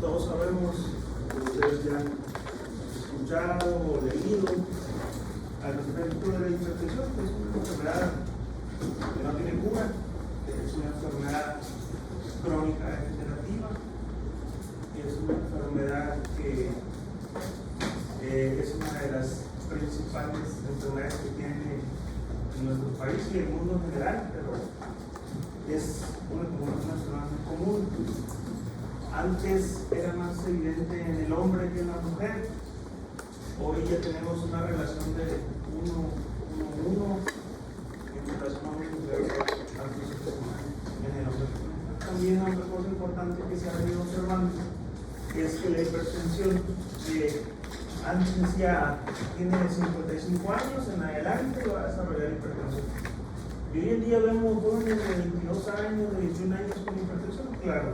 Todos sabemos, ustedes ya han escuchado o leído al respecto de la hipertensión, que es una enfermedad que no tiene cura, es una enfermedad crónica degenerativa, es una enfermedad que es una de las principales enfermedades que tiene en nuestro país y el mundo en general, pero es una enfermedad muy común. Antes era más evidente en el hombre que en la mujer. Hoy ya tenemos una relación de 1:1 en relación a una mujer en el hombre. También otra cosa importante que se ha venido observando es que la hipertensión, que antes ya tiene 55 años en adelante, va a desarrollar hipertensión. Y hoy en día vemos jóvenes de 22 años, de 21 años con hipertensión. Claro,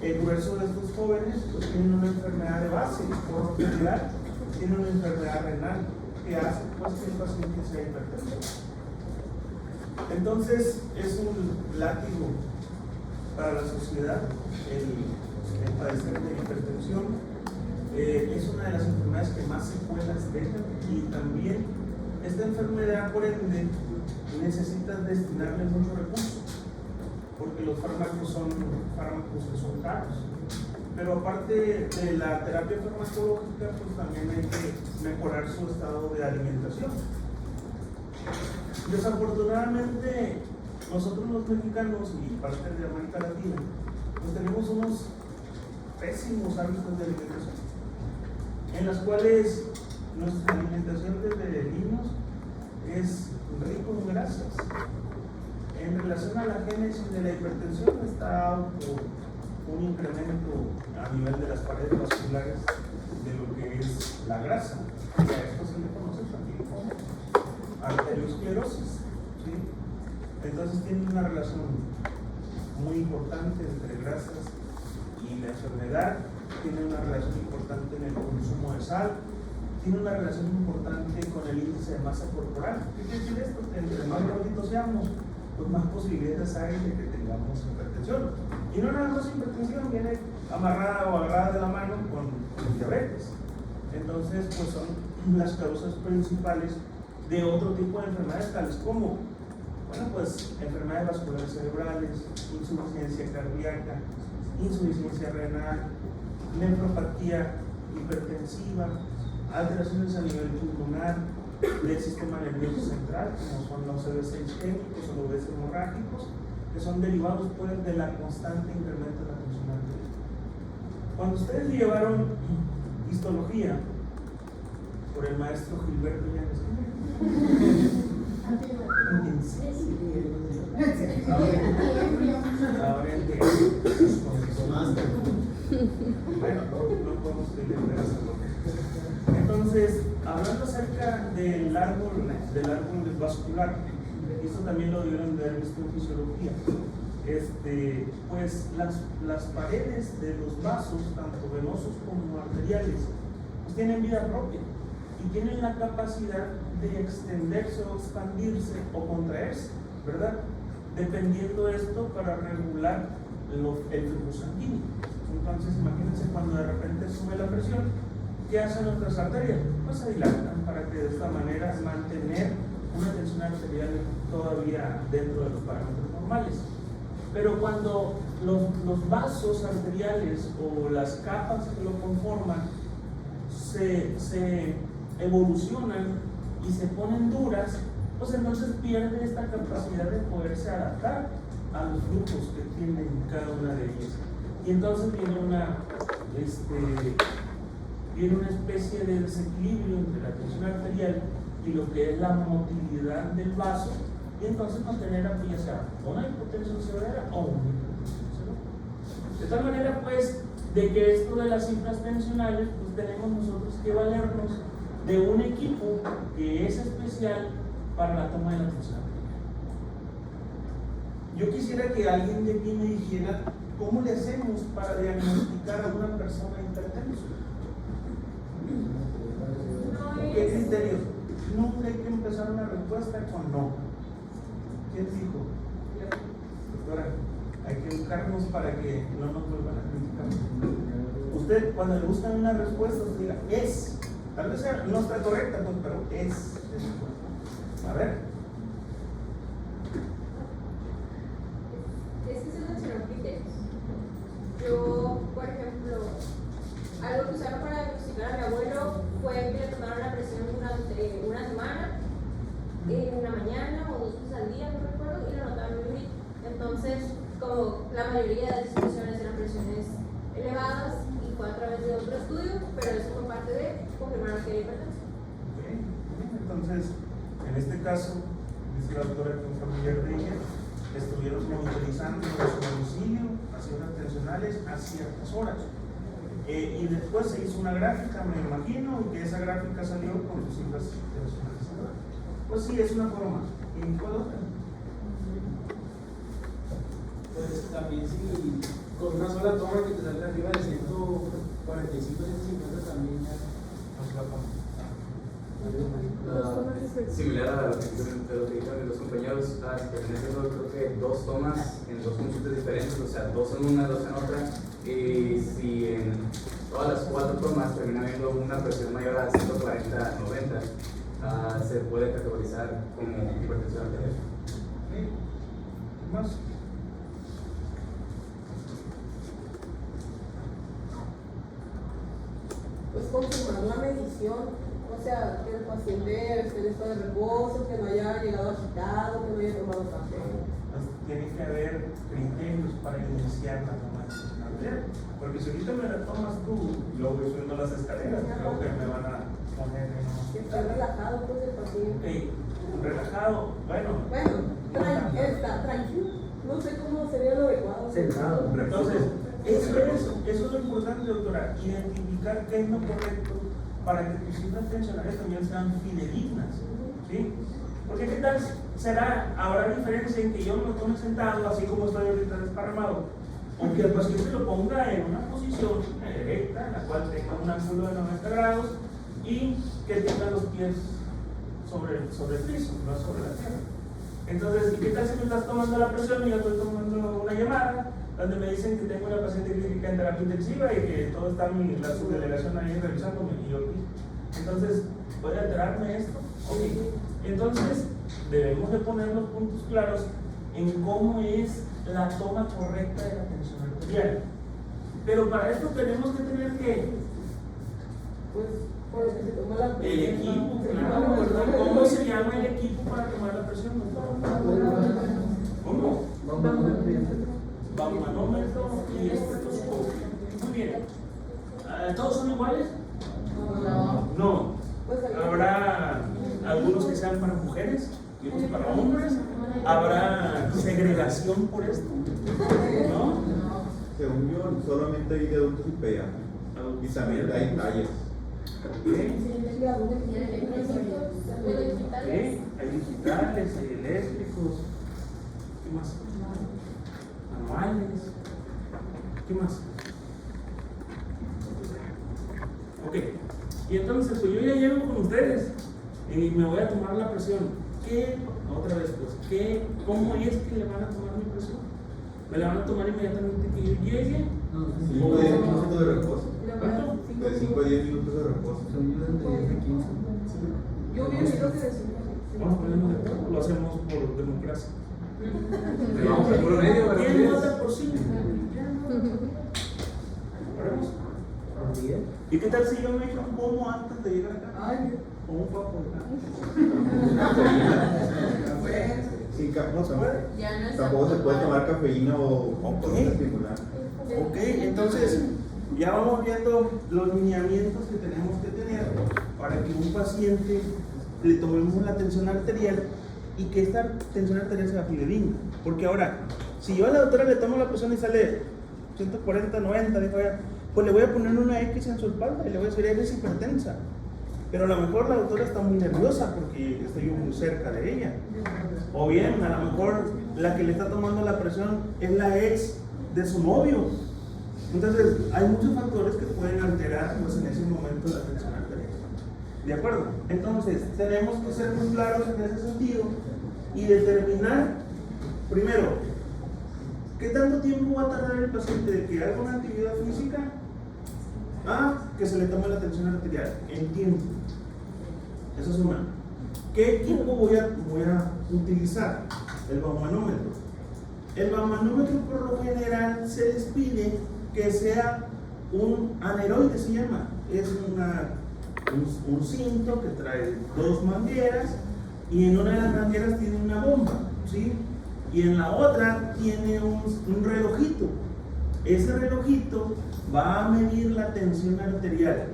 el grueso de estos jóvenes pues, tienen una enfermedad de base, por lo general, tienen una enfermedad renal que hace pues, que el paciente sea hipertenso. Entonces, es un látigo para la sociedad el padecer de hipertensión. Es una de las enfermedades que más secuelas dejan y también esta enfermedad, por ende, necesita destinarle muchos recursos porque los fármacos son fármacos que son caros. Pero aparte de la terapia farmacológica, pues también hay que mejorar su estado de alimentación. Desafortunadamente, nosotros los mexicanos y parte de América Latina, pues tenemos unos pésimos hábitos de alimentación, en las cuales nuestra alimentación desde niños es rico en grasas. En relación a la génesis de la hipertensión está un incremento a nivel de las paredes vasculares de lo que es la grasa. Y a esto se le conoce también como arteriosclerosis, ¿sí? Entonces tiene una relación muy importante entre grasas y la enfermedad, tiene una relación importante en el consumo de sal, tiene una relación importante con el índice de masa corporal. ¿Qué quiere decir esto? Que entre más gorditos seamos, pues más posibilidades hay de que tengamos hipertensión. Y no nada más hipertensión, viene amarrada o agarrada de la mano con diabetes. Entonces, pues son las causas principales de otro tipo de enfermedades, tales como, bueno, pues enfermedades vasculares cerebrales, insuficiencia cardíaca, insuficiencia renal, nefropatía hipertensiva, alteraciones a nivel pulmonar del sistema nervioso central, como son los CVC isquémicos o los CVC hemorrágicos, que son derivados pues, de la constante incremento de la tensión arterial. Cuando ustedes llevaron histología por el maestro Gilberto Llanes, ahora bueno, no podemos entender eso. Entonces, hablando acerca del árbol vascular, esto también lo debieron de haber visto en fisiología. Pues las paredes de los vasos, tanto venosos como arteriales, pues tienen vida propia y tienen la capacidad de extenderse o expandirse o contraerse, ¿verdad? Dependiendo de esto para regular el flujo sanguíneo. Entonces, imagínense cuando de repente sube la presión, ¿qué hacen nuestras arterias? Pues se dilatan para que de esta manera mantener una tensión arterial todavía dentro de los parámetros normales. Pero cuando los vasos arteriales o las capas que lo conforman se evolucionan y se ponen duras, pues entonces pierde esta capacidad de poderse adaptar a los flujos que tienen cada una de ellas. Y entonces viene una especie de desequilibrio entre la tensión arterial y lo que es la motilidad del vaso, y entonces nos genera ya sea una hipotensión severa o una hipertensión severa. De tal manera pues, de que esto de las cifras tensionales, pues tenemos nosotros que valernos de un equipo que es especial para la toma de la tensión arterial. Yo quisiera que alguien de aquí me dijera cómo le hacemos para diagnosticar a una persona hipertensa. ¿Qué criterios? Nunca hay que empezar una respuesta con no. ¿Quién dijo? acercarnos para que no nos vuelvan a criticar. Usted, cuando le buscan una respuesta, usted diga, es. Tal vez sea, no está correcta, pues, pero es. A ver. Es que se mencionó criterios. Yo, por ejemplo, algo que usaron para diagnosticar a mi abuelo fue que le tomaron la presión durante una semana, en una mañana o 2 veces al día, no recuerdo, y lo notaron muy bien. Entonces, como la mayoría de las situaciones eran presiones elevadas, y fue a través de otro estudio, pero eso fue parte de confirmar que era hipertensión. Okay. Entonces, en este caso, dice la doctora que un familiar de ella, estuvieron monitorizando su domicilio, haciendo tensionales a ciertas horas. Y después se hizo una gráfica, me imagino, y que esa gráfica salió con sus cifras tensionales. Pues sí, es una forma. ¿Y cuál otra? Pues también si con una sola toma que te salga arriba de 145, 150 también ya nos va a similar a lo que dijeron los compañeros, terminé haciendo creo que 2 tomas en 2 consultas diferentes, o sea, 2 en una, 2 en otra, y si en todas las 4 tomas termina habiendo una presión mayor a 140-90, se puede categorizar como hipertensión arterial. ¿Más? Pues confirmar la medición, o sea, que el paciente esté en estado de reposo, que no haya llegado agitado, que no haya tomado café. Tiene que haber criterios para iniciar la toma de presión arterial, porque si ahorita me la tomas tú, yo voy subiendo las escaleras, creo que me van a poner en un Que esté hospital. relajado, pues, el paciente. Relajado, bueno. Está tranquilo, no sé cómo sería lo adecuado. Sentado. Entonces, eso es lo importante, doctora, identificar qué es lo correcto para que tus cifras tensionales también sean fidedignas, ¿sí? Porque qué tal habrá diferencia en que yo me lo tome sentado, así como estoy ahorita desparramado, o que el paciente lo ponga en una posición erecta, en la cual tenga un ángulo de 90 grados y que tenga los pies sobre el piso, no sobre la tierra. Entonces, ¿qué tal si me estás tomando la presión y yo estoy tomando una llamada donde me dicen que tengo una paciente clínica en terapia intensiva y que todo está la subdelegación ahí revisándome y yo aquí? Entonces, ¿puede alterarme esto? Ok. Entonces, debemos de poner los puntos claros en cómo es la toma correcta de la tensión arterial. Pero para esto tenemos que tener que Pues, por lo que se toma la el equipo, claro. ¿Cómo se llama el equipo para tomar la presión? ¿Cómo? Baumanómetro y estetoscopio. Muy bien. ¿Todos son iguales? No. Habrá algunos que sean para mujeres y otros para hombres. Habrá segregación por esto, ¿no? Según yo, solamente hay de adultos y pediátricos. Y también hay tallas. Hay digitales, hay eléctricos. ¿Qué más? Manuales. ¿Qué más? Ok. Y entonces, pues yo ya llego con ustedes y me voy a tomar la presión. Otra vez, pues, ¿cómo es que le van a tomar mi presión? ¿Me la van a tomar inmediatamente que yo llegue? 5 a 10 minutos de reposo. ¿Cuánto? De 5 a 10 minutos de reposo. Yo hubiera dicho que decía. Vamos a ponernos de acuerdo, lo hacemos por democracia. Pero vamos al promedio, ¿verdad? ¿Quién vota por sí? ¿Oremos? ¿Y qué tal si yo me echo un pomo antes de llegar acá? Ay, O un poco acá. Sí, no, Ya no es tampoco se puede tomar cafeína o Ok. cosas estimulante. Ok, entonces ya vamos viendo los lineamientos que tenemos que tener para que un paciente le tomemos la tensión arterial y que esta tensión arterial sea fidedigna. Porque ahora, si yo a la doctora le tomo la presión y sale 140, 90, dijo ella, pues le voy a poner una X en su espalda y le voy a decir, eres hipertensa. Pero a lo mejor la doctora está muy nerviosa porque estoy yo muy cerca de ella. O bien, a lo mejor la que le está tomando la presión es la ex de su novio. Entonces, hay muchos factores que pueden alterar pues, en ese momento la tensión arterial. ¿De acuerdo? Entonces, tenemos que ser muy claros en ese sentido y determinar, primero, ¿Qué tanto tiempo va a tardar el paciente de que haga una actividad física a que se le tome la tensión arterial? En tiempo. Esa es una. ¿Qué equipo voy a utilizar? El baumanómetro. El baumanómetro por lo general se les pide que sea un aneroide, se llama. Es un cinto que trae dos mangueras y en una de las mangueras tiene una bomba, ¿sí? Y en la otra tiene un relojito. Ese relojito va a medir la tensión arterial.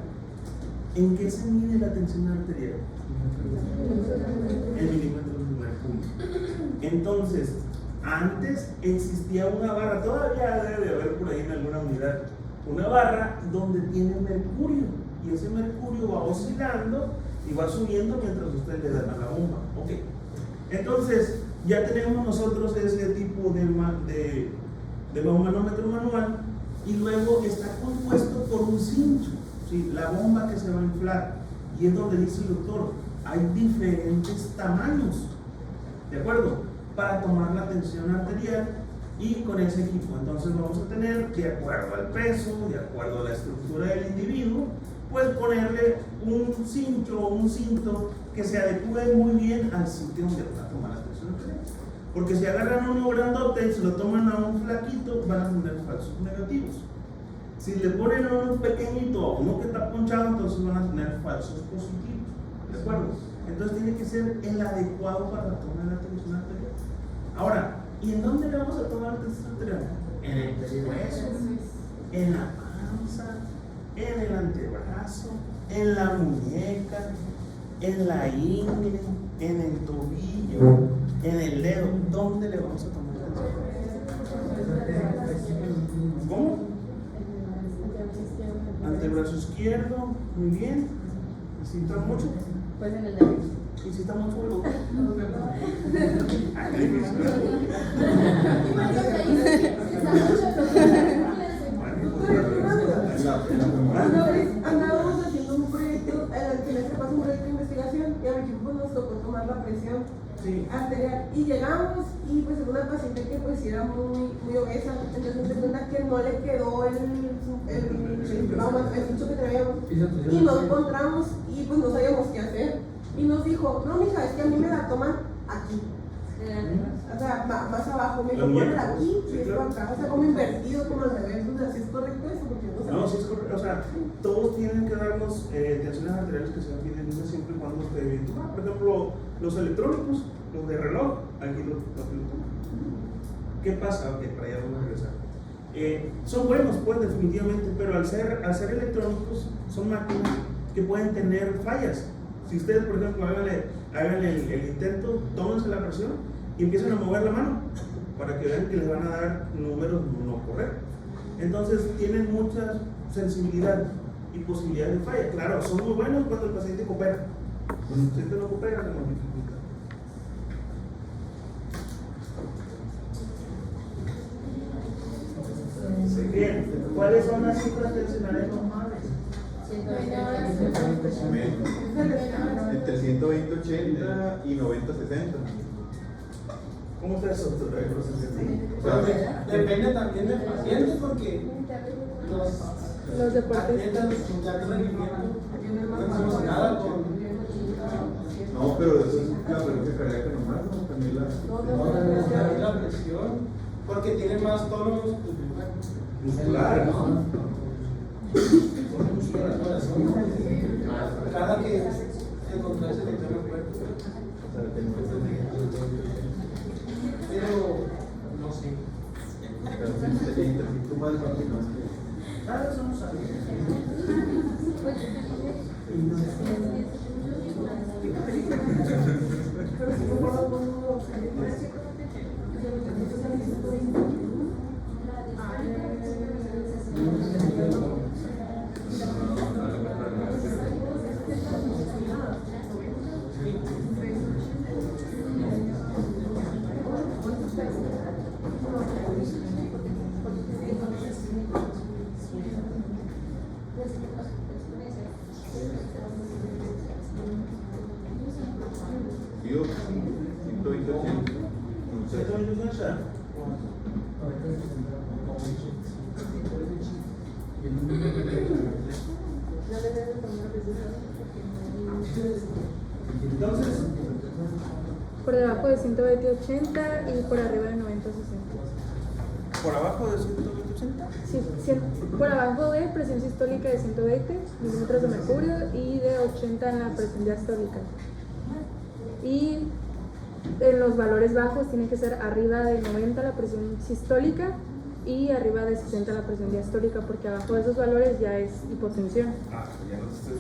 ¿En qué se mide la tensión arterial? En milímetros de mercurio. Entonces, antes existía una barra, todavía debe de haber por ahí en alguna unidad, una barra donde tiene mercurio. Y ese mercurio va oscilando y va subiendo mientras usted le da a la bomba. Ok. Entonces, ya tenemos nosotros ese tipo de baumanómetro manual y luego está compuesto por un cincho, ¿sí? La bomba que se va a inflar. Y es donde dice el doctor, hay diferentes tamaños, ¿de acuerdo? Para tomar la tensión arterial y con ese equipo. Entonces vamos a tener, de acuerdo al peso, de acuerdo a la estructura del individuo, pues ponerle un cincho o un cinto que se adecue muy bien al sitio donde van a tomar la tensión arterial. Porque si agarran uno grandote y se lo toman a un flaquito, van a tener falsos negativos. Si le ponen a uno pequeñito o uno que está ponchado, entonces van a tener falsos positivos. ¿De acuerdo? Entonces tiene que ser el adecuado para tomar la tensión arterial. Ahora, ¿y en dónde le vamos a tomar la tensión arterial? En el pescuezo, en la panza, en el antebrazo, en la muñeca, en la ingle, en el tobillo, en el dedo. ¿Dónde le vamos a tomar la tensión? ¿Cómo? Antebrazo izquierdo, muy bien. ¿Necesita mucho? Pues en el dedo. ¿Necesita mucho el doctor? Ah, qué difícil. Una vez andábamos haciendo un proyecto, que les pasa un proyecto de investigación y a mi equipo nos tocó tomar la presión arterial y llegamos y pues era una paciente que pues era muy obesa, entonces nos di cuenta que no le quedó el cincho que traíamos y nos encontramos y pues no sabíamos qué hacer y nos dijo, no mija, es que a mí me la toman aquí. O sea, más abajo, me dijo, ponla aquí y esto acá, o sea, como invertido, como al revés, o sea, ¿sí es correcto eso? Porque no No, sí es correcto, o sea, todos tienen que darnos tensiones arteriales que sean fidedignas siempre y cuando esté bien tomado. Por ejemplo, los electrónicos, los de reloj, aquí lo toman. ¿Qué pasa? Ok, para allá vamos a regresar. Son buenos, pues, definitivamente, pero al ser electrónicos, son máquinas que pueden tener fallas. Si ustedes, por ejemplo, hagan el intento, tómense la presión y empiezan a mover la mano para que vean que les van a dar números no correctos. Entonces tienen mucha sensibilidad y posibilidad de falla. Claro, son muy buenos cuando el paciente coopera. Cuando el paciente no coopera, se nos dificulta. Bien, ¿cuáles son las cifras tensionales normales? Entre 120-80 y 90-60. ¿Cómo está eso, doctor? O sea, Depende también del paciente porque los atletas de alto rendimiento no hacemos nada con. no, pero eso es la frecuencia cardíaca normal, ¿no? También La presión, porque tienen más tono muscular, ¿no? Cada que se contrae se le queda el cuerpo. Pero no sé. Nada, eso no sabe. Entonces, Por debajo de 120, 80 y por arriba de 90, 60. por abajo de 180. Sí, por abajo de presión sistólica de 120 milímetros de mercurio y de 80 en la presión diastólica. Y en los valores bajos tiene que ser arriba de 90 la presión sistólica y arriba de 60 la presión diastólica, porque abajo de esos valores ya es hipotensión. Ah, ya no te estoy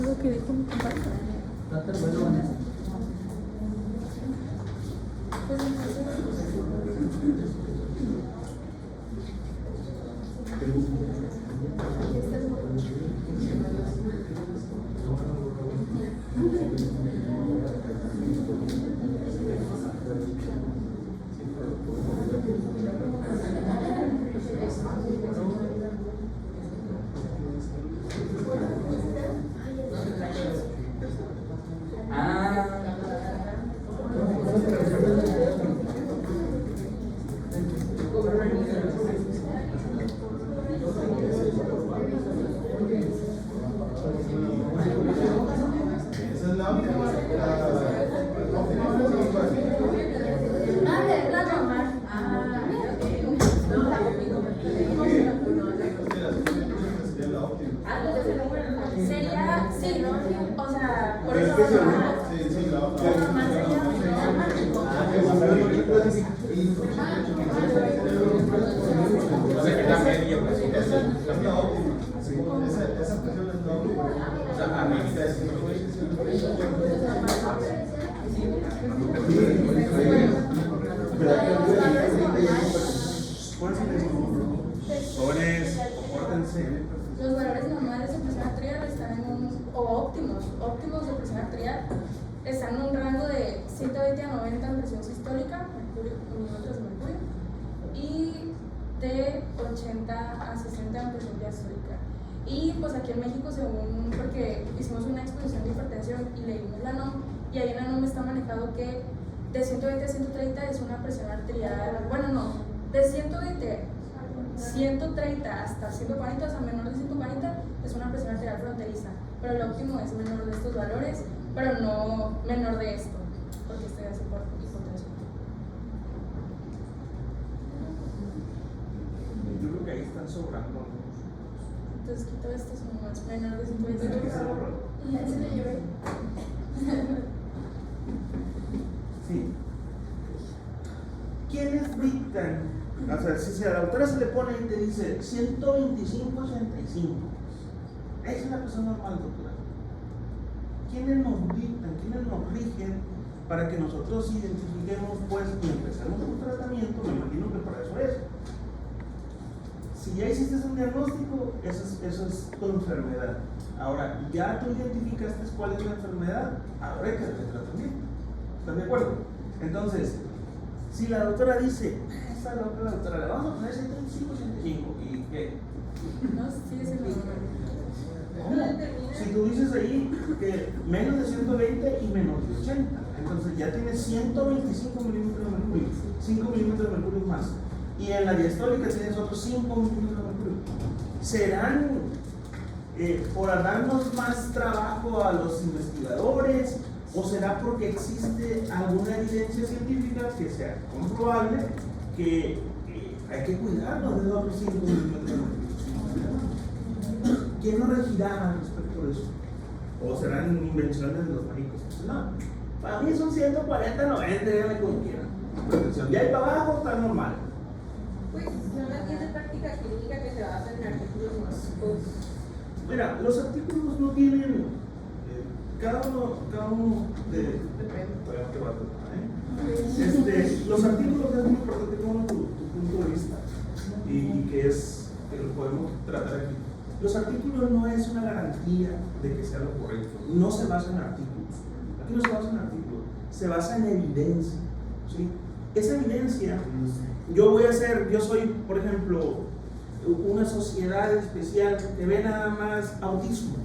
Lo que dijo mi compadre. Esa es la última. Sería, sí, ¿no? O sea, por Es eso que normal. sí, la otra. Normal sería Esa es la óptima. Esa presión es la óptima. O sea, a mí Jóvenes, compórtense. Los valores normales de presión arterial están en un, o óptimos de presión arterial, están en un rango de 120 a 90 en presión sistólica, milímetros de mercurio, y de 80 a 60 en presión diastólica. Y pues aquí en México, según, porque hicimos una exposición de hipertensión y leímos la NOM, y ahí en la NOM está manejado que de 120 a 130 es una presión arterial, bueno no, de 130 hasta 140, o sea, menor de 140 es una presión arterial fronteriza, pero el óptimo es menor de estos valores, pero no menor de esto, porque esto ya se por hipotensión. Yo creo que ahí están sobrando. Entonces quito esto, es menor de Tiene que ser 120. borrado. Sí. ¿Quiénes dictan? O sea, si a la autora se le pone y te dice 125, 65, esa es la persona normal, doctora. ¿Quiénes nos dictan? ¿Quiénes nos rigen para que nosotros identifiquemos, pues, y empecemos un tratamiento? Me imagino que para eso es. Si ya hiciste un diagnóstico, eso es tu enfermedad. Ahora, ya tú identificaste cuál es la enfermedad, ahora hay que hacer tratamiento. ¿Están de acuerdo? Entonces, si la doctora dice, esta loca la doctora, le vamos a poner 125, 105, ¿y qué? No, sigue siendo normal. ¿Cómo? Si tú dices ahí que menos de 120 y menos de 80, entonces ya tienes 125 milímetros de mercurio, 5 milímetros de mercurio más. Y en la diastólica tienes otros 5 milímetros de mercurio. ¿Serán por darnos más trabajo a los investigadores o será porque existe alguna evidencia científica que sea comprobable que hay que cuidarnos de los otros 5 milímetros de mercurio? ¿Quién nos regirá respecto de eso? ¿O serán invenciones de los maricos? No, para mí son 140, 90, díganme como quieran. De ahí para abajo está normal. Pues son las 10 de práctica clínica que se basan en artículos científicos. Mira, los artículos no tienen cada uno de los artículos es muy importante como tu punto de vista y que lo podemos tratar aquí. Los artículos no es una garantía de que sea lo correcto, no se basa en artículos. Aquí no se basa en artículos, se basa en evidencia, ¿sí? Esa evidencia, yo soy, por ejemplo, una sociedad especial que ve nada más autismo.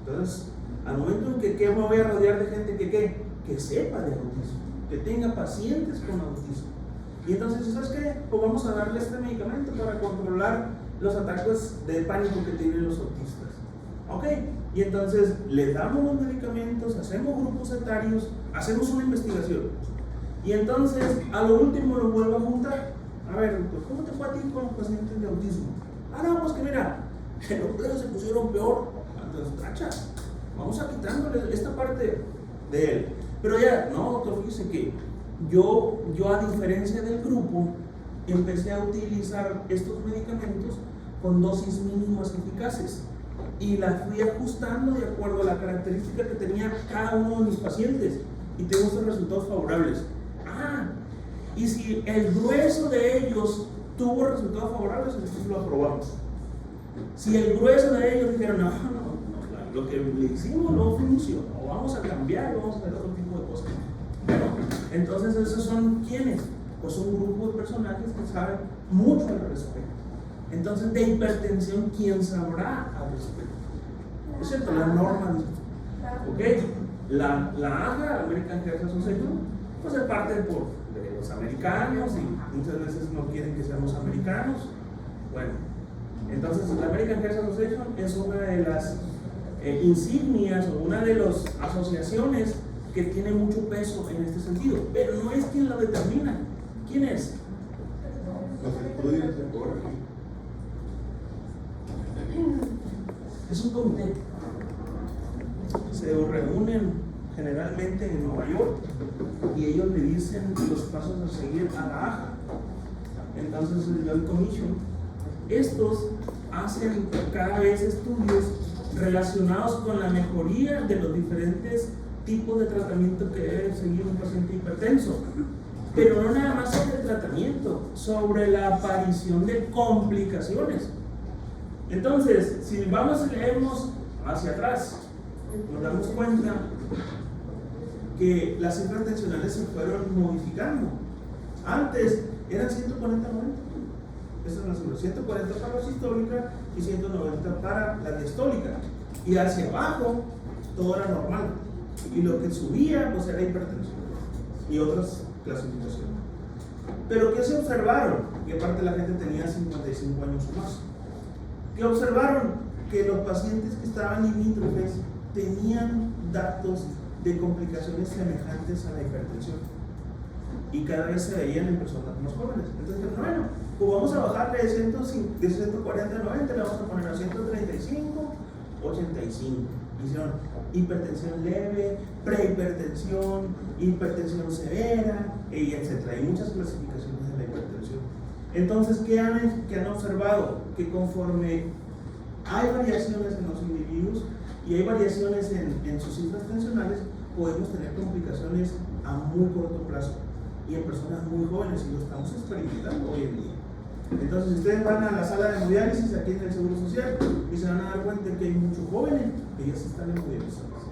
Entonces, al momento en que me voy a rodear de gente que sepa de autismo. que tenga pacientes con autismo. Y entonces, ¿sabes qué? Pues vamos a darle este medicamento para controlar los ataques de pánico que tienen los autistas. ¿Ok? Y entonces le damos los medicamentos, hacemos grupos etarios, hacemos una investigación. Y entonces, a lo último lo vuelvo a juntar. A ver, pues, ¿cómo te fue a ti con los pacientes de autismo? Ah, no, pues que mira, los dedos se pusieron peor. Entonces, cacha, vamos a quitándole esta parte de él. Pero ya, no, doctor, fíjese que yo a diferencia del grupo, empecé a utilizar estos medicamentos con dosis mínimas eficaces y las fui ajustando de acuerdo a la característica que tenía cada uno de mis pacientes y tengo estos resultados favorables. Ah, y si el grueso de ellos tuvo resultados favorables, entonces lo aprobamos. Si el grueso de ellos dijeron, no, lo que le hicimos no funcionó, vamos a cambiar, vamos a hacer otro tipo de cosas. Bueno, entonces esos son ¿quiénes? Pues un grupo de personajes que saben mucho al respecto. Entonces, de hipertensión, ¿quién sabrá al respecto? Es cierto, la norma dice, ok, la AHA, American Heart Association, pues es parte de los americanos y muchas veces no quieren que seamos americanos. Bueno, entonces la American Heart Association es una de las insignias o una de las asociaciones que tiene mucho peso en este sentido, pero no es quien lo determina. ¿Quién es? Los estudios se corren. Es un comité. Se reúnen generalmente en Nueva York y ellos le dicen los pasos a seguir a la AHA. Entonces el Joint Commission, estos hacen cada vez estudios relacionados con la mejoría de los diferentes tipos de tratamiento que debe seguir un paciente hipertenso. Pero no nada más sobre el tratamiento, sobre la aparición de complicaciones. Entonces, si vamos y leemos hacia atrás, nos damos cuenta que las cifras tensionales se fueron modificando. Antes eran 140-90. Esa es la cifra, 140 para la sistólica y 190 para la diastólica. Y hacia abajo todo era normal. Y lo que subía pues era hipertensión y otras clasificaciones. Pero ¿qué se observaron? Y aparte la gente tenía 55 años o más. ¿Qué observaron? Que los pacientes que estaban limítrofes tenían datos de complicaciones semejantes a la hipertensión y cada vez se veían en personas más jóvenes. Entonces, bueno, pues vamos a bajarle de 140 a 90, le vamos a poner a 135, 85. Hicieron hipertensión leve, prehipertensión, hipertensión severa, y etc. Hay muchas clasificaciones de la hipertensión. Entonces, ¿qué han observado? Que conforme hay variaciones en los individuos y hay variaciones en sus cifras tensionales, podemos tener complicaciones a muy corto plazo y en personas muy jóvenes, y lo estamos experimentando hoy en día. Entonces, si ustedes van a la sala de hemodiálisis aquí en el Seguro Social y se van a dar cuenta que hay muchos jóvenes que ya se están hemodializados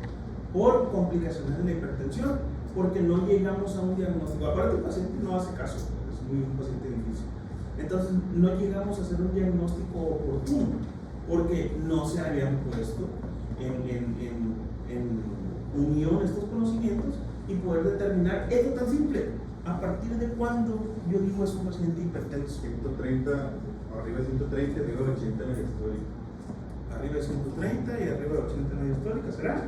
por complicaciones de la hipertensión, porque no llegamos a un diagnóstico. Aparte, el paciente no hace caso, es un paciente difícil. Entonces, no llegamos a hacer un diagnóstico oportuno porque no se habían puesto en unión estos conocimientos y poder determinar esto tan simple. ¿A partir de cuándo yo digo es un paciente hipertenso? 130, arriba de 130 y arriba de 80 en la histórica. Arriba de 130 y arriba de 80 en la histórica, ¿será?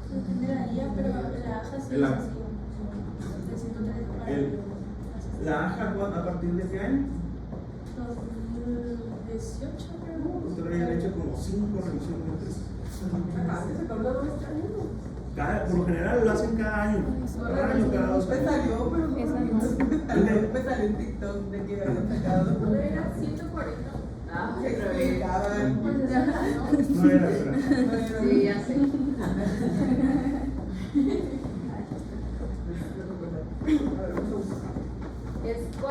Depende de la guía, pero la AJA sí es así. De 130 para arriba. ¿La AJA a partir de qué año? 2018, creo. Usted había hecho como 5 revisiones. Por lo general lo hacen cada año. Cada año, cada 2 Me años. salió, pero no me salió en TikTok de que habían sacado. ¿No era 140? Ah, Se explicaban. No era, espera. sí, ya sé. Es 40-90.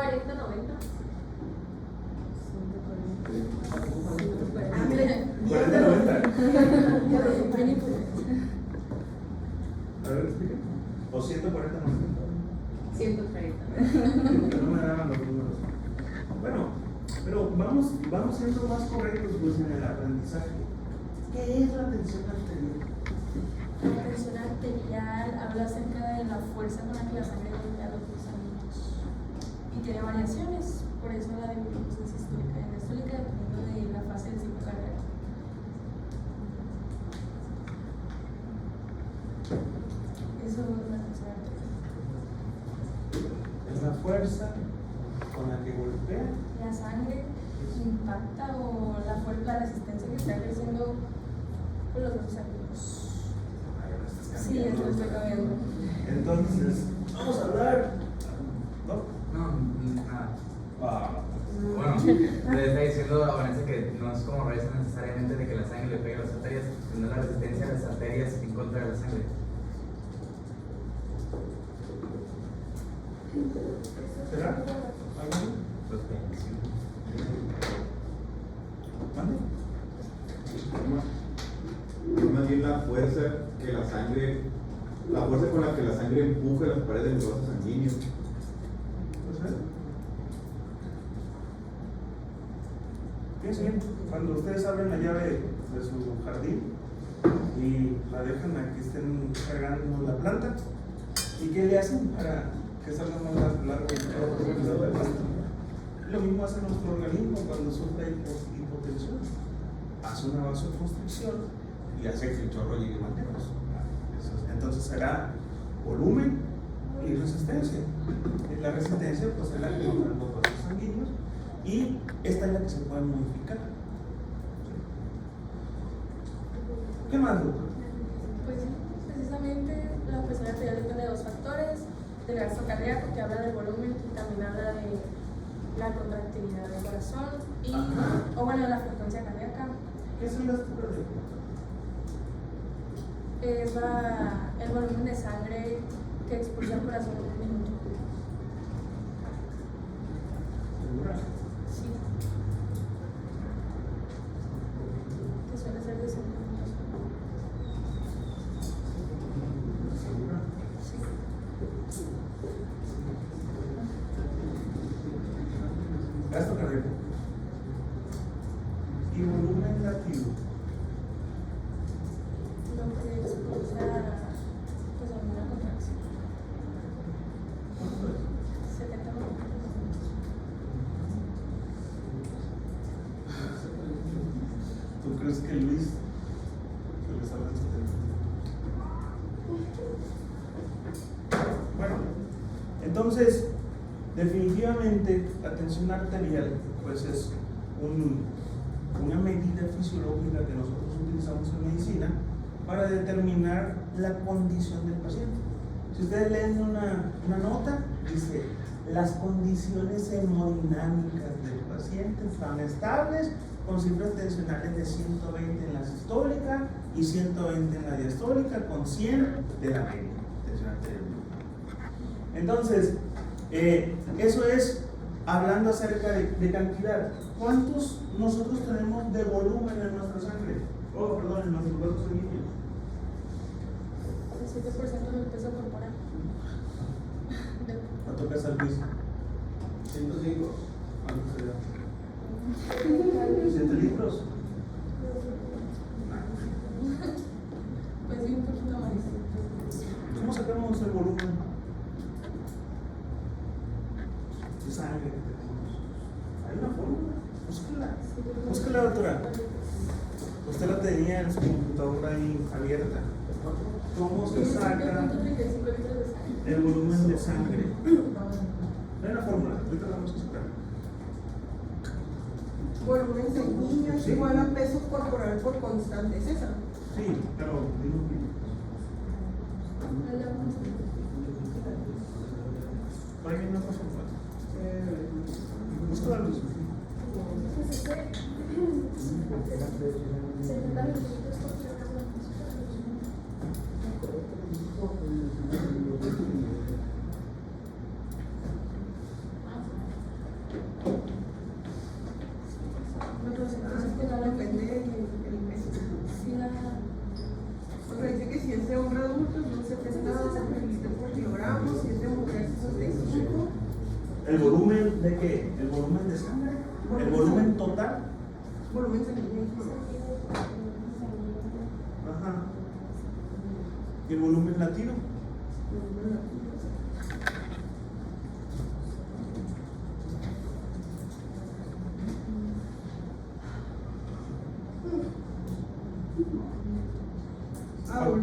Ah, mira, 40-90. A ver, explique. O 140-90. 130. No me daban los números. Bueno, pero vamos siendo más correctos pues, en el aprendizaje. ¿Qué es la tensión arterial? La tensión arterial habla acerca de la fuerza con la que la sangre golpea tiene variaciones, por eso la dividimos en sistólica y diastólica dependiendo de la fase del ciclo cardíaco. Eso es la tercera arteria. Es la fuerza con la que golpea. La sangre impacta o la resistencia que está creciendo por los vasos sanguíneos. Sí, eso lo estoy cambiando. Entonces, vamos a hablar. ¿No? No, nada. Ah, Bueno, le está diciendo a Vanessa que no es como reza necesariamente de que la sangre le pegue a las arterias, sino la resistencia de las arterias en contra de la sangre. ¿será? ¿Algo así? Pues sí. ¿Mande? Es más bien la fuerza que la sangre, la fuerza con la que la sangre empuja las paredes de los vasos sanguíneos. ¿Puede ser? Fíjense bien, cuando ustedes abren la llave de su jardín y la dejan a que estén cargando la planta, ¿y qué le hacen para que salga más largo la planta? Lo mismo hace nuestro organismo cuando sufre hipotensión. Hace una vasoconstricción y hace que el chorro llegue más lejos. Entonces será volumen y resistencia. La resistencia pues es la que encuentran los vasos sanguíneos y esta es la que se puede modificar. ¿Qué más, doctor? Pues sí, precisamente la presión arterial depende de dos factores, del gasto cardíaco que habla del volumen y también habla de la contractilidad del corazón y, o bueno, la frecuencia cardíaca. ¿Qué es el gasto cardíaco? Es el volumen de sangre que expulsa el corazón en un minuto. ¿Segura? Sí. Que suele ser de 5 minutos. ¿Segura? Sí. Gasto cardíaco. Y volumen latido. Lo que expulsa pues alguna contracción. ¿Cuánto es? 70 minutos. ¿Tú crees que Luis se le salga el Bueno, entonces, definitivamente la tensión arterial pues es una medida fisiológica que nosotros utilizamos en medicina para determinar la condición del paciente. Si ustedes leen una nota, dice: las condiciones hemodinámicas del paciente están estables con cifras tensionales de 120 en la sistólica y 120 en la diastólica, con 100 de la media tensión arterial. Entonces, eso es hablando acerca de cantidad. ¿Cuántos nosotros tenemos de volumen en nuestra sangre? Oh, perdón, en nuestros vasos sanguíneos. El 7% del peso corporal. ¿Cuánto pesa el piso? 105. ¿Cuánto sería? 7 litros. Pues sí, un poquito más. ¿Cómo sacamos el volumen de sangre que tenemos? Hay una fórmula. Búsquela, doctora. Usted la tenía en su computadora ahí abierta. ¿Cómo se saca el volumen de sangre? No hay una fórmula, ahorita la vamos a sacar. Volumen sanguíneo es igual a peso corporal por constante, ¿es esa? Sí, pero digo que por ahí no pasa nada. Busca la luz. Pues es que 70 minutos por kilogramo. Entonces que no depende del peso. Sí, O sea, dice que si es de hombre adulto, son 70 mililitros por kilogramo, si es de mujer, 65. ¿El volumen de qué? ¿El volumen de sangre? ¿El volumen total? Volumen sanguíneo. Ajá. ¿Y el volumen latino?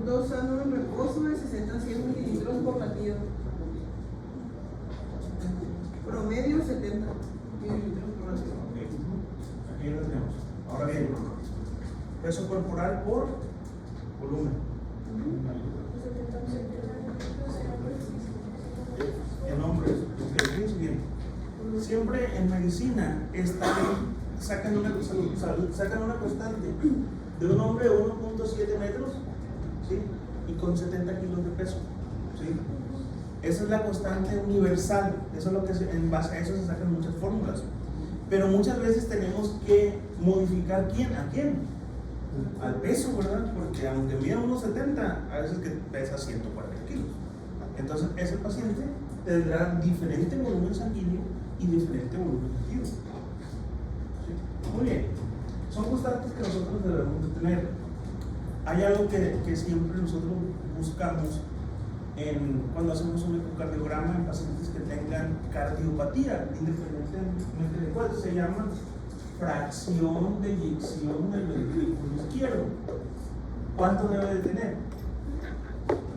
2 sanos en reposo de 60 a 100 mililitros por latido. Promedio 70 mililitros por latido. Ok. Aquí lo tenemos. Ahora bien, peso corporal por volumen. En hombres, fíjense bien. Siempre en medicina sacan una constante de un hombre de 1.7 metros, ¿sí? Y con 70 kilos de peso, ¿sí? Esa es la constante universal. Eso es lo que en base a eso se sacan muchas fórmulas. Pero muchas veces tenemos que modificar a quién, al peso, ¿verdad? Porque aunque mida 1.70, a veces que pesa 140 kilos. Entonces ese paciente tendrá diferente volumen sanguíneo y diferente volumen líquido. ¿Sí? Muy bien, son constantes que nosotros debemos de tener. Hay algo que siempre nosotros buscamos cuando hacemos un ecocardiograma en pacientes que tengan cardiopatía, independientemente de cuál, se llama fracción de eyección del ventrículo izquierdo. ¿Cuánto debe de tener?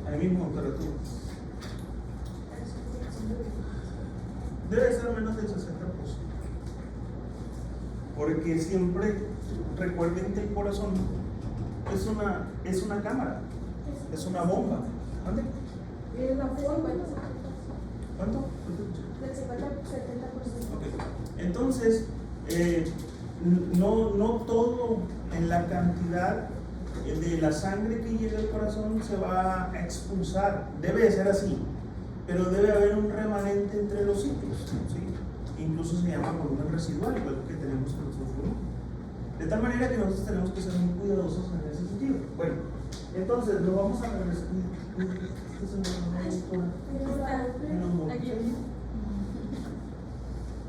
Ahí mismo, temperatura. Debe ser menos del 60%. Porque siempre recuerden que el corazón es una cámara, es una bomba. ¿Dónde? Es la forma. ¿Cuánto? Del 50% 70%. Okay. Entonces, no todo en la cantidad de la sangre que llega al corazón se va a expulsar. Debe de ser así, pero debe haber un remanente entre los sitios, ¿sí? Incluso se llama volumen residual, igual que tenemos en nuestro flujo. De tal manera que nosotros tenemos que ser muy cuidadosos en ese sentido. Bueno, entonces lo vamos a regresar.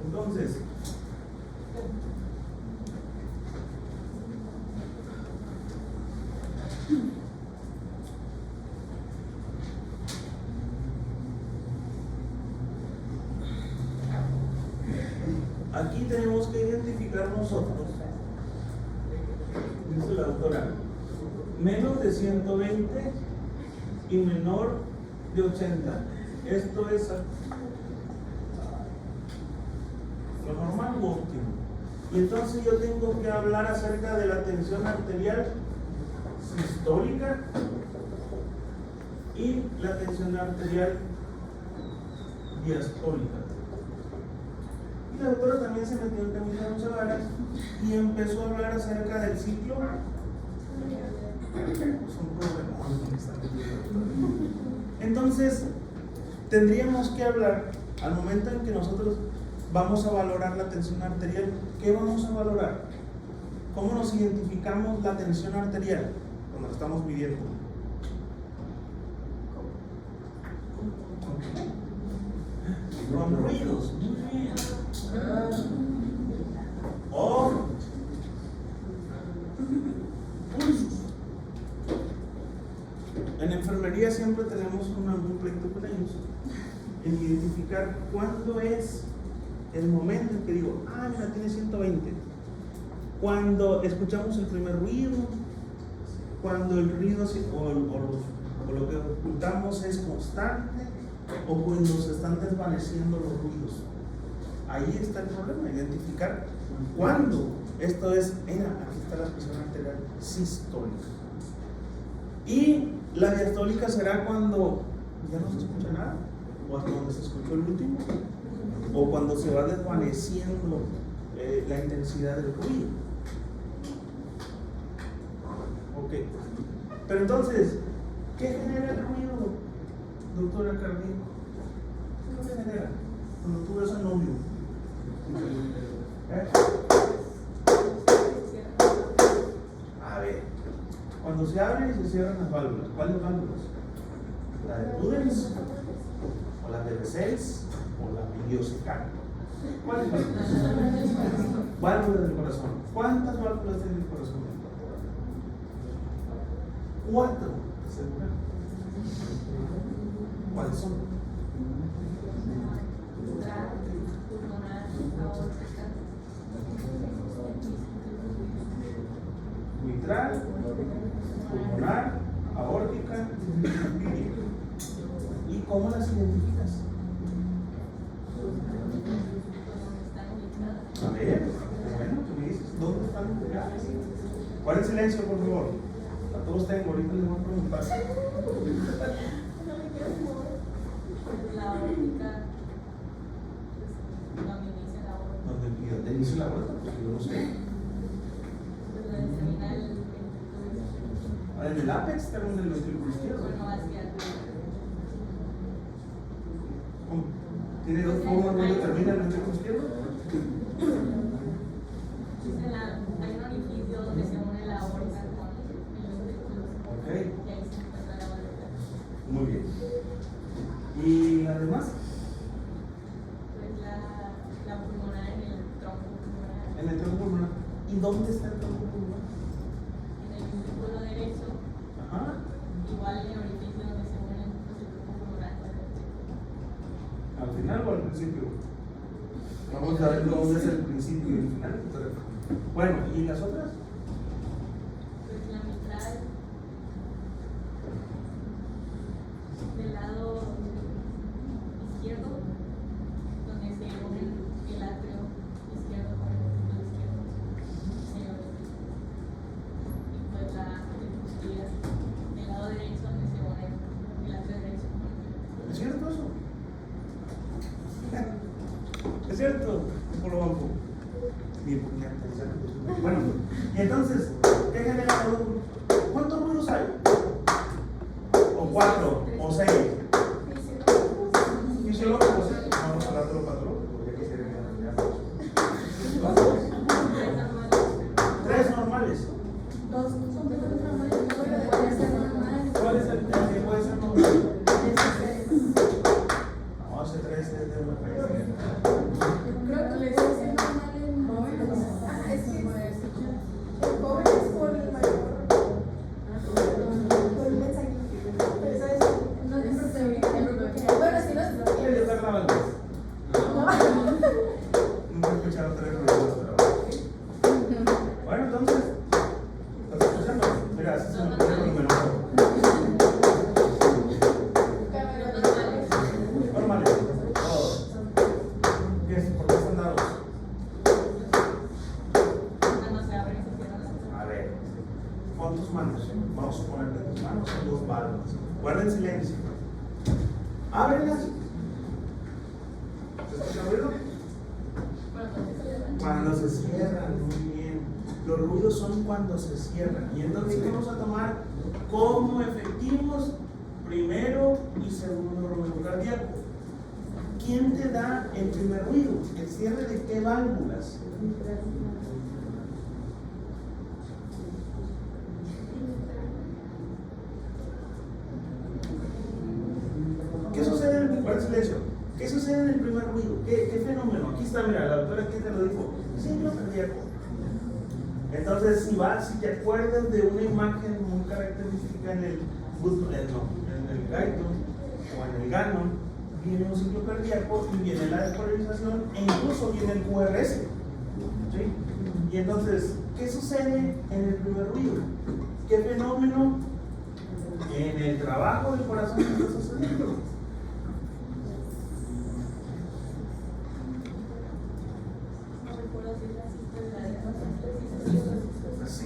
Entonces, aquí tenemos que identificar nosotros, dice la doctora, menos de 120 y menor de 80. Esto es lo normal o óptimo. Y entonces yo tengo que hablar acerca de la tensión arterial sistólica y la tensión arterial diastólica. Y la doctora también se metió en camisa de 11 varas y empezó a hablar acerca del ciclo. Son problemas. Entonces, tendríamos que hablar, al momento en que nosotros vamos a valorar la tensión arterial, ¿qué vamos a valorar? ¿Cómo nos identificamos la tensión arterial cuando la estamos midiendo? Con ruidos, muy bien. O pulsos. En enfermería siempre tenemos un pleito con ellos en identificar cuándo es el momento en que digo, mira, tiene 120. Cuando escuchamos el primer ruido, cuando el ruido o lo que ocultamos es constante, o cuando se están desvaneciendo los ruidos. Ahí está el problema, identificar cuándo esto es, aquí está la presión arterial sistólica. Y la diastólica será cuando ya no se escucha nada, o hasta donde se escuchó el último, o cuando se va desvaneciendo la intensidad del ruido. Ok. Pero entonces, ¿qué genera el ruido, doctora Cardíaco? ¿Qué se genera cuando tú ves al novio? A ver, cuando se abren y se cierran las válvulas, ¿cuáles válvulas? ¿La de Prudence? ¿O la de B6? ¿O la idiosical? ¿Cuáles válvulas? Válvulas del corazón. ¿Cuántas válvulas tiene el corazón? 4. ¿Segura? ¿Cuáles son? Mitral, pulmonar, aórtica ver. Bueno, tú me dices, ¿dónde están? Guarden silencio, por favor. A todos tengo, ahorita les voy a preguntar. La óptica, donde inicia la óptica, ¿Dónde inicia la vuelta? Pues yo no sé. donde termina el En el apex, pero en el ventrículo izquierdo. bueno, hacia atrás. ¿Tiene dos formas donde termina el ventrículo izquierdo? Hay un orificio donde se une la aorta con el ventrículo. Ok, Y ahí se encuentra la óptica. muy bien. ¿Y además? Pues la pulmonar en el tronco pulmonar. En el tronco pulmonar. ¿Y dónde está el tronco pulmonar? En el ventrículo derecho, Ajá. igual en el orificio donde se une el tronco pulmonar con el ventrículo. ¿Al final o al principio? Vamos a ver dónde es el principio y el final. Bueno, ¿y las otras? Pues la mitral del lado izquierdo, donde se une el atrio izquierdo con el ventrículo izquierdo, y pues la costilla del lado derecho, donde se une el atrio derecho con el ventrículo. ¿Es cierto eso? ¿Es cierto? Por lo banco. Bien, bueno, y entonces, ¿qué genera el ruido? ¿Cuántos ruidos hay? ¿O 4? ¿O 6? ¿Fisiológicos? Vamos a hablar de los patológicos, ya quisiera que ¿3 normales? Dos son normales, puede ser normal. ¿Cuál es el que puede ser normal? No, ese 3 es de una Creo que le puede ser normal en jóvenes. Es que jóvenes con el mayor volumen sanguíneo. Pero eso es. No te preocupes. Bueno, sí los ¿Quién le está grabando? Nunca he escuchado 3 ruidos. Bueno, entonces, ¿estás escuchando? Mira, ese es el número. Normales. Todos. ¿Por qué están dados? Cuando se abre y se cierra la A ver, pon tus manos. Vamos a suponer que tus manos son 2 válvulas. Guarden silencio. Ábrenlas. ¿Se escucha ruido? Cuando se cierran, muy bien. Los ruidos son cuando se cierran. Y entonces vamos a tomar como efectivos primero y segundo ruido cardíaco. ¿Quién te da el primer ruido? ¿El cierre de qué válvulas? ¿Qué sucede en el primer silencio? ¿Qué sucede en el primer ruido? ¿Qué fenómeno? Aquí está, mira, la doctora aquí te lo dijo. Ciclo cardíaco. Entonces, si te acuerdas de una imagen muy característica en el gaito o en el gano, viene un ciclo cardíaco y viene la despolarización e incluso viene el QRS. ¿Sí? Y entonces, ¿qué sucede en el primer ruido? ¿Qué fenómeno en el trabajo del corazón está sucediendo? Así.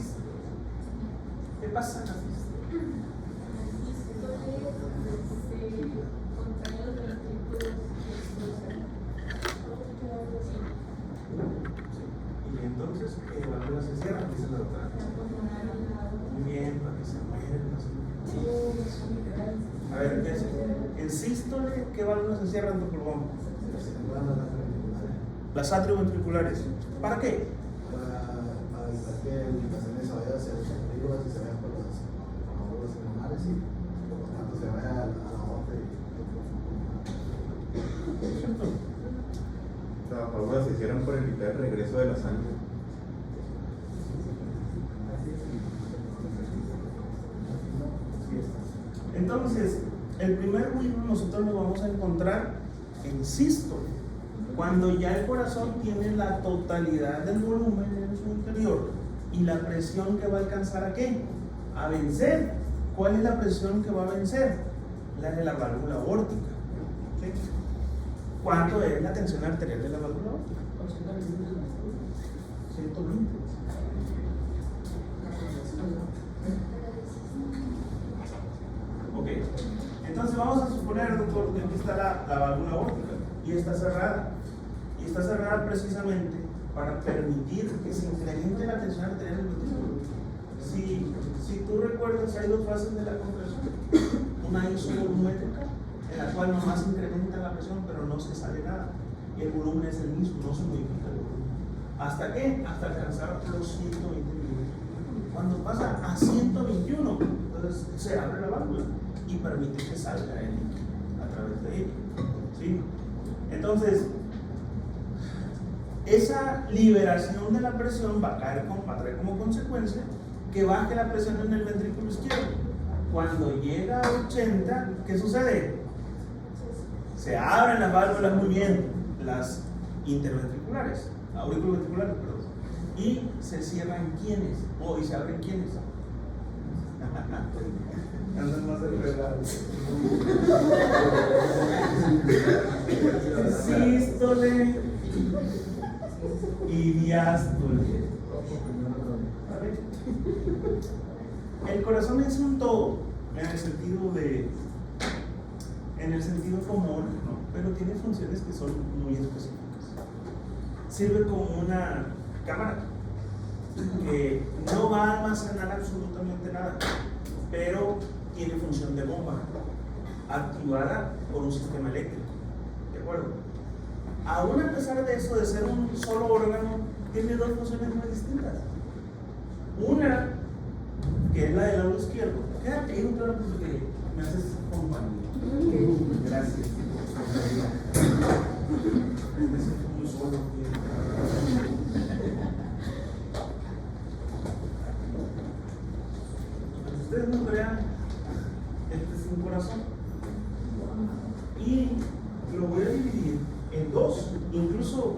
¿Qué pasa? Y entonces, ¿qué válvulas se cierran? Dice la doctora. Muy bien, para que se mueran. A ver, ¿qué es? En sístole, ¿qué válvulas se cierran tu pulmón? Las atrioventriculares. ¿Para qué? Para evitar que el paciente se vaya hacia los amigos y se vaya por las válvulas pulmonares y por lo tanto se vaya a la aorta Las válvulas se hicieron por evitar el regreso de la sangre. Entonces, el primer ruido nosotros lo vamos a encontrar en sístole, cuando ya el corazón tiene la totalidad del volumen en su interior y la presión que va a alcanzar ¿a qué? A vencer. ¿Cuál es la presión que va a vencer? La de la válvula aórtica. ¿Sí? ¿Cuánto es la tensión arterial de la válvula aórtica? 120. Ok, entonces vamos a suponer, doctor, que aquí está la válvula aórtica y está cerrada. Y está cerrada precisamente para permitir que se incremente la tensión arterial del ventrículo. Si tú recuerdas, hay dos fases de la contracción. Una isovolumétrica, en la cual nomás incrementa la presión, pero no se sale nada. Y el volumen es el mismo, no se modifica el volumen. ¿Hasta qué? Hasta alcanzar los 120 milímetros. Cuando pasa a 121, entonces se abre la válvula y permite que salga el líquido a través de ella. ¿Sí? Entonces, esa liberación de la presión va a traer como consecuencia que baje la presión en el ventrículo izquierdo. Cuando llega a 80, ¿qué sucede? Se abren las válvulas muy bien, las interventriculares, auriculoventriculares, perdón, y se cierran ¿quiénes? Y se abren ¿quiénes? Andan más enredados. Sístole y diástole. El corazón es un todo en el sentido común, ¿no? Pero tiene funciones que son muy específicas. Sirve como una cámara que no va a almacenar absolutamente nada, pero tiene función de bomba activada por un sistema eléctrico, ¿de acuerdo? Aún a pesar de eso, de ser un solo órgano, tiene dos funciones muy distintas. Una, que es la del lado izquierdo. Quédate ahí, doctor, porque me haces compañía. Gracias. Me siento muy solo. Ustedes no crean, este es un corazón. Y lo voy a dividir en dos. Incluso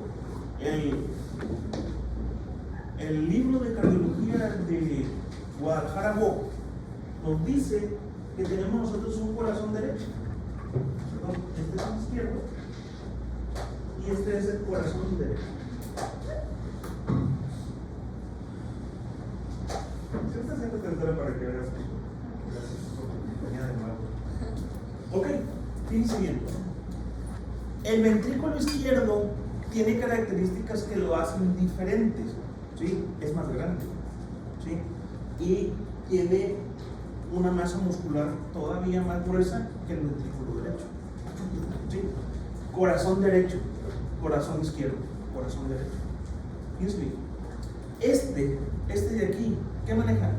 el libro de cardiología de Guadalajara nos dice que tenemos nosotros un corazón derecho. Este es el izquierdo y este es el corazón derecho. Se está haciendo tentador para que veas. Gracias por compañía de nuevo. Ok, fíjense bien. El ventrículo izquierdo tiene características que lo hacen diferentes. ¿Sí? Es más grande. ¿Sí? Y tiene una masa muscular todavía más gruesa que el ventrículo derecho. ¿Sí? Corazón derecho, corazón izquierdo, corazón derecho. Fíjense bien. Este de aquí, ¿qué maneja?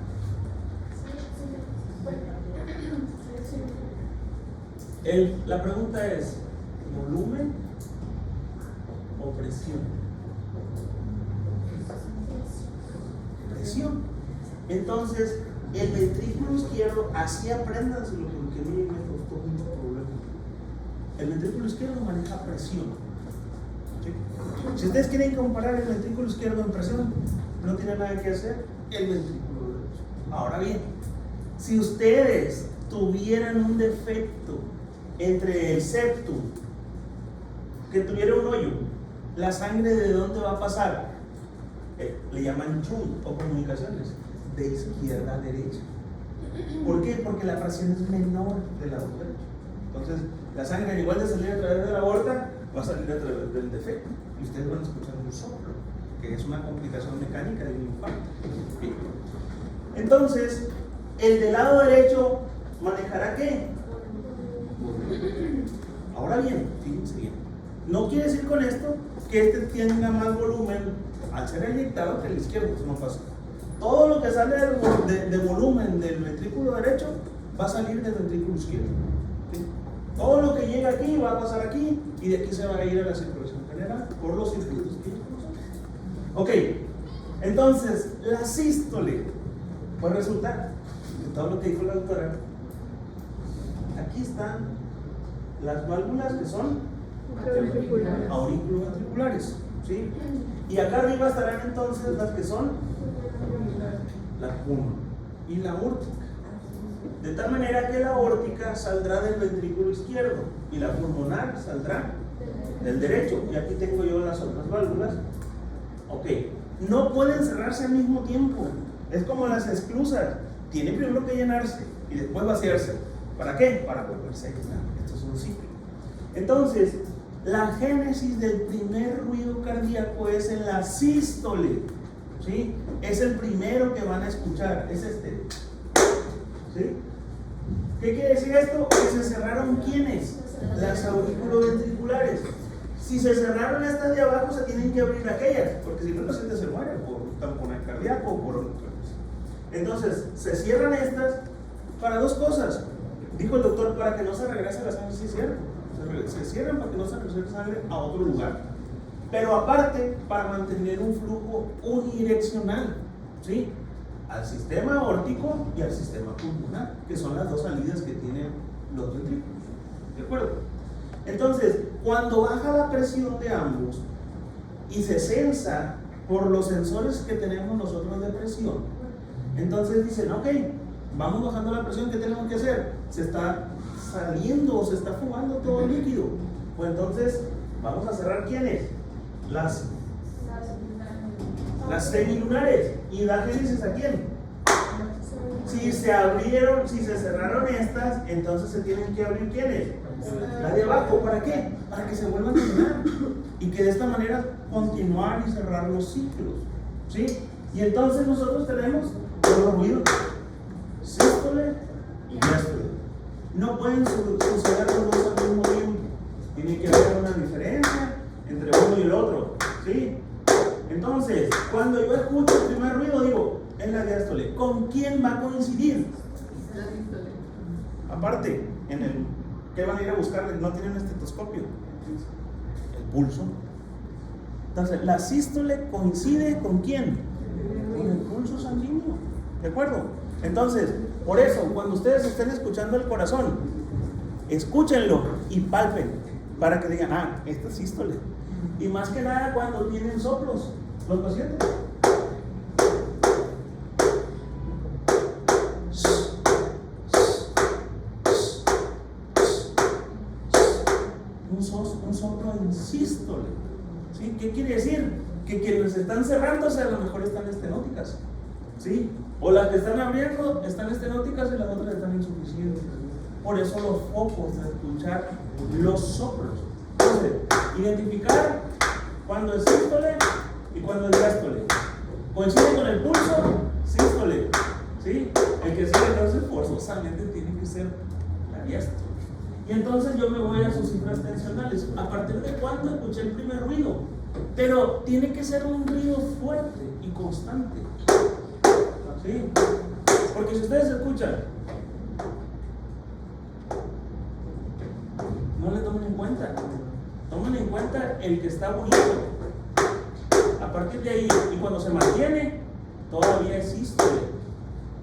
La pregunta es, ¿volumen o presión? Presión. Entonces, el ventrículo izquierdo, así apréndanselo, porque a mí me costó mucho problema. El ventrículo izquierdo maneja presión. ¿Sí? Si ustedes quieren comparar el ventrículo izquierdo en presión, no tiene nada que hacer el ventrículo derecho. Ahora bien, si ustedes tuvieran un defecto entre el septum, que tuviera un hoyo, ¿la sangre de dónde va a pasar? Le llaman shunt o comunicaciones, de izquierda a derecha. ¿Por qué? Porque la presión es menor del lado derecho. Entonces, la sangre, al igual de salir a través de la aorta, va a salir a través del defecto. Y ustedes van a escuchar un soplo, que es una complicación mecánica de un infarto. ¿Sí? Entonces, el del lado derecho manejará ¿qué? Ahora bien, fíjense bien. No quiere decir con esto que este tenga más volumen al ser eyectado que el izquierdo, eso no pasa. Todo lo que sale de volumen del ventrículo derecho va a salir del ventrículo izquierdo. ¿Sí? Todo lo que llega aquí va a pasar aquí y de aquí se va a ir a la circulación general por los circuitos que conocemos. Ok, entonces la sístole, pues resulta que todo lo que dijo la doctora, aquí están las válvulas que son auriculoventriculares, ¿sí? Y acá arriba estarán entonces las que son la pulmón y la aórtica. De tal manera que la aórtica saldrá del ventrículo izquierdo y la pulmonar saldrá del derecho. Y aquí tengo yo las otras válvulas. Ok, no pueden cerrarse al mismo tiempo. Es como las esclusas. Tiene primero que llenarse y después vaciarse. ¿Para qué? Para volverse a llenar. Esto es un ciclo. Entonces, la génesis del primer ruido cardíaco es en la sístole. ¿Sí? Es el primero que van a escuchar. Es este. ¿Sí? ¿Qué quiere decir esto? Que se cerraron ¿quiénes? Las auriculoventriculares. Si se cerraron estas de abajo, se tienen que abrir aquellas, porque si no, el paciente se muere por tamponaje cardíaco o por otra cosa. Entonces, se cierran estas para dos cosas. Dijo el doctor, para que no se regrese la sangre, sí es cierto. Se cierran para que no se regrese la sangre a otro lugar. Pero aparte, para mantener un flujo unidireccional, ¿sí? Al sistema aórtico y al sistema pulmonar, que son las dos salidas que tienen los ventrículos. ¿De acuerdo? Entonces, cuando baja la presión de ambos y se sensa por los sensores que tenemos nosotros de presión, entonces dicen, ok, vamos bajando la presión, ¿qué tenemos que hacer? Se está saliendo o se está fumando todo el líquido. Pues entonces, vamos a cerrar ¿quiénes? Las semilunares. ¿Y da génesis a quién? Si se abrieron, si se cerraron estas, entonces se tienen que abrir ¿quiénes? Las de abajo. ¿Para qué? Para que se vuelvan a llenar y que de esta manera continuar y cerrar los ciclos. ¿Sí? Y entonces nosotros tenemos los ruidos sístole y diástole. No pueden suceder los dos al mismo tiempo. Tiene que haber una diferencia entre uno y el otro. ¿Sí? Entonces, cuando yo escucho el primer ruido, digo, es la diástole. ¿Con quién va a coincidir? Aparte, en el ¿qué van a ir a buscar? No tienen estetoscopio. El pulso. Entonces, la sístole coincide ¿con quién? Con el pulso sanguíneo. ¿De acuerdo? Entonces, por eso, cuando ustedes estén escuchando el corazón, escúchenlo y palpen para que digan, ah, esta es sístole. Y más que nada cuando tienen soplos los pacientes. Un soplo en sístole. ¿Sí? ¿Qué quiere decir? Que quienes están cerrándose a lo mejor están estenóticas. ¿Sí? O las que están abriendo están estenóticas y las otras están insuficientes. Por eso los focos de escuchar los soplos. Entonces, identificar cuando es sístole y cuando es diástole. Coincide con el pulso, sístole. ¿Sí? El que sigue entonces forzosamente tiene que ser la diástole. Y entonces yo me voy a sus cifras tensionales. ¿A partir de cuándo escuché el primer ruido? Pero tiene que ser un ruido fuerte y constante. ¿Sí? Porque si ustedes escuchan, no le tomen en cuenta. Tomen en cuenta el que está bonito. A partir de ahí, y cuando se mantiene, todavía existe.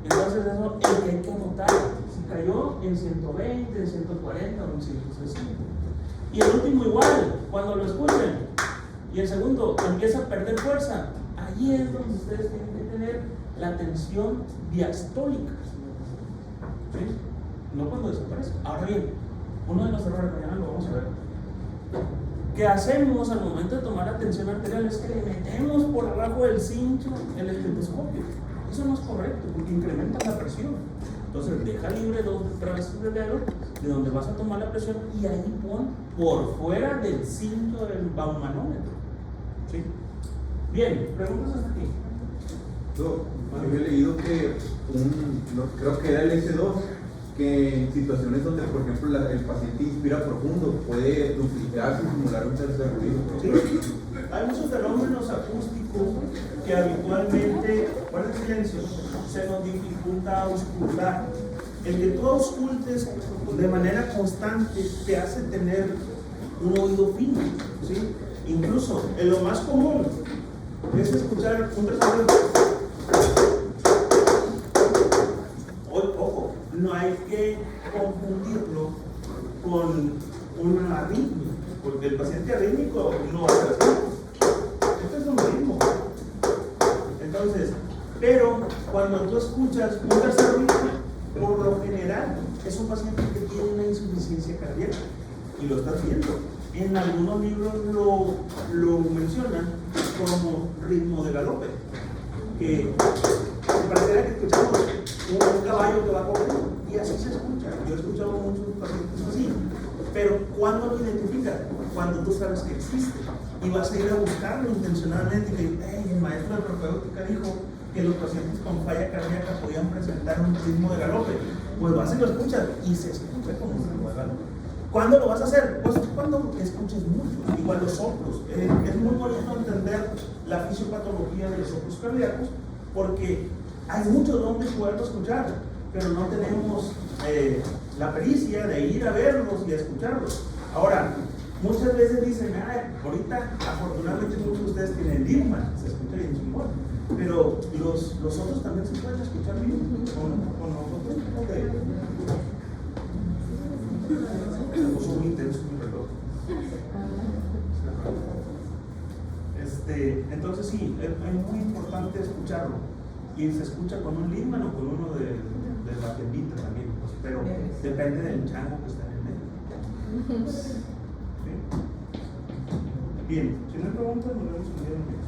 Entonces eso es el que hay que anotar. Si cayó en 120, en 140 o en 160. Y el último igual, cuando lo escuchen. Y el segundo empieza a perder fuerza. Allí es donde ustedes tienen que tener la tensión diastólica. ¿Sí? No cuando desaparece. Ahora bien, uno de los errores, mañana lo vamos a ver. ¿Qué hacemos al momento de tomar la tensión arterial? Es que le metemos por abajo del cincho el estetoscopio. Eso no es correcto porque incrementa la presión. Entonces deja libre dos brazos de dedo de donde vas a tomar la presión y ahí pon por fuera del cinto del baumanómetro. ¿Sí? Bien, preguntas hasta aquí. Yo había leído que creo que era el S2, que en situaciones donde, por ejemplo, el paciente inspira profundo, puede duplicarse y simular un tercer ruido. ¿Sí? Hay muchos fenómenos acústicos que habitualmente, guarda silencio, se nos dificulta auscultar. El que tú auscultes de manera constante te hace tener un oído fino. ¿Sí? Incluso, en lo más común es escuchar un resonancia. Ojo, no hay que confundirlo con una arritmia, porque el paciente arrítmico no va a ser así. Esto es lo mismo. Entonces, pero cuando tú escuchas un tercer ruido, por lo general es un paciente que tiene una insuficiencia cardíaca y lo estás viendo. en algunos libros lo mencionan como ritmo de galope, que pareciera que escuchamos un caballo que va corriendo y así se escucha. Yo he escuchado muchos pacientes así, pero ¿cuándo lo identificas? Cuando tú sabes que existe y vas a ir a buscarlo intencionalmente, que el maestro de propedéutica dijo que los pacientes con falla cardíaca podían presentar un ritmo de galope. Pues vas y lo escuchas y se escucha como un ritmo de galope. ¿Cuándo lo vas a hacer? Pues cuando escuches mucho, igual los soplos. Es muy bonito entender la fisiopatología de los soplos cardíacos porque hay mucho donde poderlo escuchar, pero no tenemos la pericia de ir a verlos y a escucharlos. Ahora, muchas veces dicen, ahorita afortunadamente muchos de ustedes tienen Lindman, se escucha bien chingón, pero los otros también se pueden escuchar bien con nosotros. Puso muy intenso mi reloj. Entonces sí, es muy importante escucharlo. Y se escucha con un Lindman o con uno de la tendita también, pues, pero depende del chango que está en el medio. ¿Sí? Bien, si no hay preguntas, nos vemos el día de mañana.